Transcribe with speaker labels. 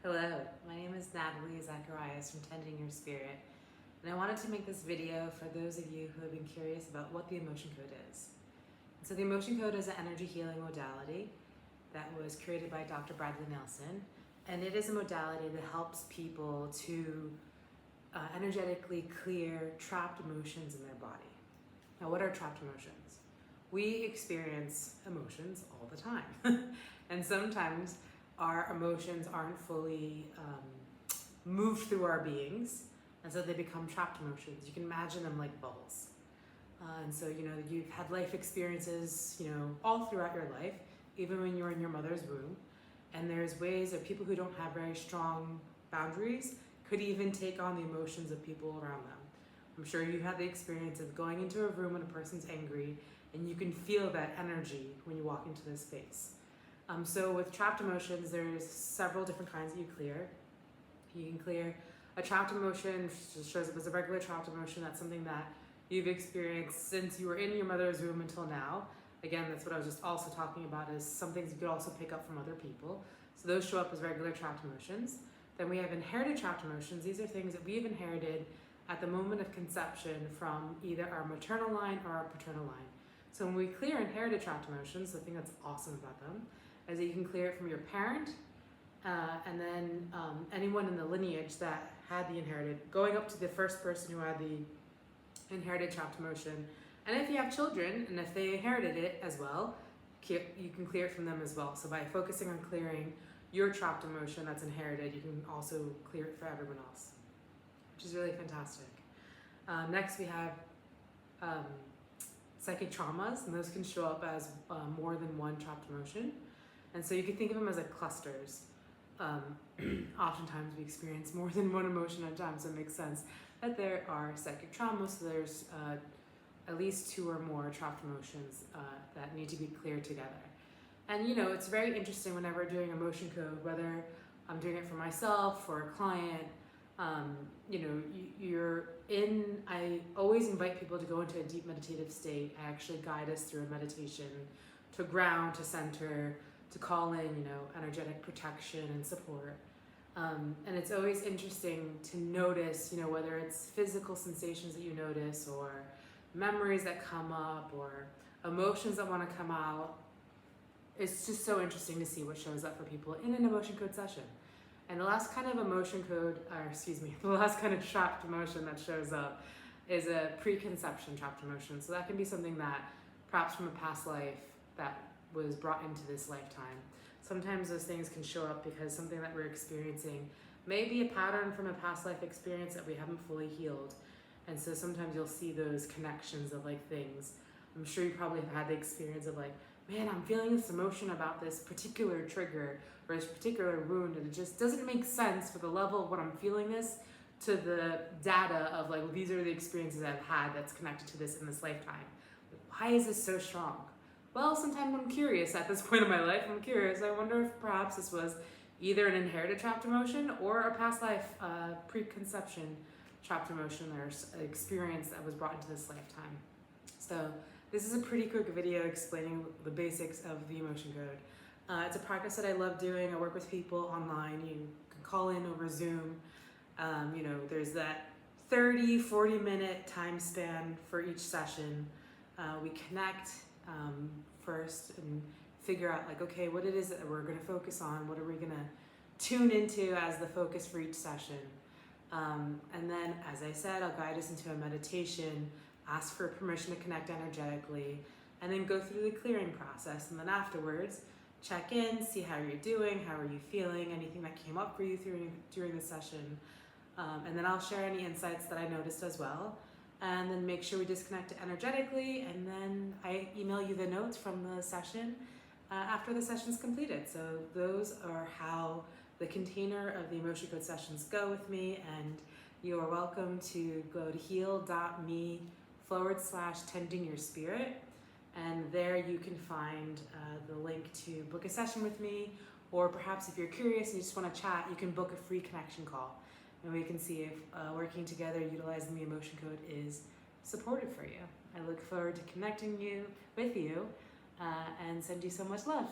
Speaker 1: Hello, my name is Natalie Zacharias from Tending Your Spirit, and I wanted to make this video for those of you who have been curious about what the emotion code is. So the emotion code is an energy healing modality that was created by Dr. Bradley Nelson, and it is a modality that helps people to energetically clear trapped emotions in their body. Now, what are trapped emotions? We experience emotions all the time, and sometimes our emotions aren't fully moved through our beings, and so they become trapped emotions. You can imagine them like bubbles. And so, you've had life experiences, all throughout your life, even when you were in your mother's womb. And there's ways that people who don't have very strong boundaries could even take on the emotions of people around them. I'm sure you've had the experience of going into a room when a person's angry, and you can feel that energy when you walk into this space. So with trapped emotions, there's several different kinds that you clear. You can clear a trapped emotion, which just shows up as a regular trapped emotion. That's something that you've experienced since you were in your mother's womb until now. Again, that's what I was just also talking about, is some things you could also pick up from other people. So those show up as regular trapped emotions. Then we have inherited trapped emotions. These are things that we've inherited at the moment of conception from either our maternal line or our paternal line. So when we clear inherited trapped emotions, the thing that's awesome about them is that you can clear it from your parent, and then anyone in the lineage that had the inherited, going up to the first person who had the inherited trapped emotion. And if you have children, and if they inherited it as well, you can clear it from them as well. So by focusing on clearing your trapped emotion that's inherited, you can also clear it for everyone else, which is really fantastic. Next we have psychic traumas, and those can show up as more than one trapped emotion. And so you can think of them as like clusters. Oftentimes we experience more than one emotion at a time, so it makes sense that there are psychic traumas, so there's at least two or more trapped emotions that need to be cleared together. And it's very interesting whenever doing emotion code, whether I'm doing it for myself, for a client, I always invite people to go into a deep meditative state. I actually guide us through a meditation to ground, to center, to call in, energetic protection and support. And it's always interesting to notice, whether it's physical sensations that you notice, or memories that come up, or emotions that want to come out. It's just so interesting to see what shows up for people in an emotion code session. And the last kind of the last kind of trapped emotion that shows up is a preconception trapped emotion. So that can be something that perhaps from a past life that was brought into this lifetime. Sometimes those things can show up because something that we're experiencing may be a pattern from a past life experience that we haven't fully healed. And so sometimes you'll see those connections of things. I'm sure you probably have had the experience of man, I'm feeling this emotion about this particular trigger or this particular wound, and it just doesn't make sense for the level of what I'm feeling this to the data of these are the experiences I've had that's connected to this in this lifetime. Why is this so strong? Well, sometimes I'm curious at this point in my life. I'm curious. I wonder if perhaps this was either an inherited trapped emotion or a past life preconception trapped emotion or experience that was brought into this lifetime. So this is a pretty quick video explaining the basics of the emotion code. It's a practice that I love doing. I work with people online. You can call in over Zoom. There's that 30, 40-minute time span for each session. We connect first and figure out okay, what it is that we're going to focus on, what are we going to tune into as the focus for each session. And then, as I said, I'll guide us into a meditation, ask for permission to connect energetically, and then go through the clearing process. And then afterwards, check in, see how you're doing, how are you feeling, anything that came up for you during the session. And then I'll share any insights that I noticed as well. And then make sure we disconnect energetically, and then I email you the notes from the session after the session's completed. So those are how the container of the emotion code sessions go with me, and you are welcome to go to heal.me/tending your spirit, and there you can find the link to book a session with me, or perhaps if you're curious and you just want to chat, you can book a free connection call, and we can see if working together utilizing the emotion code is supportive for you. I look forward to connecting with you and send you so much love.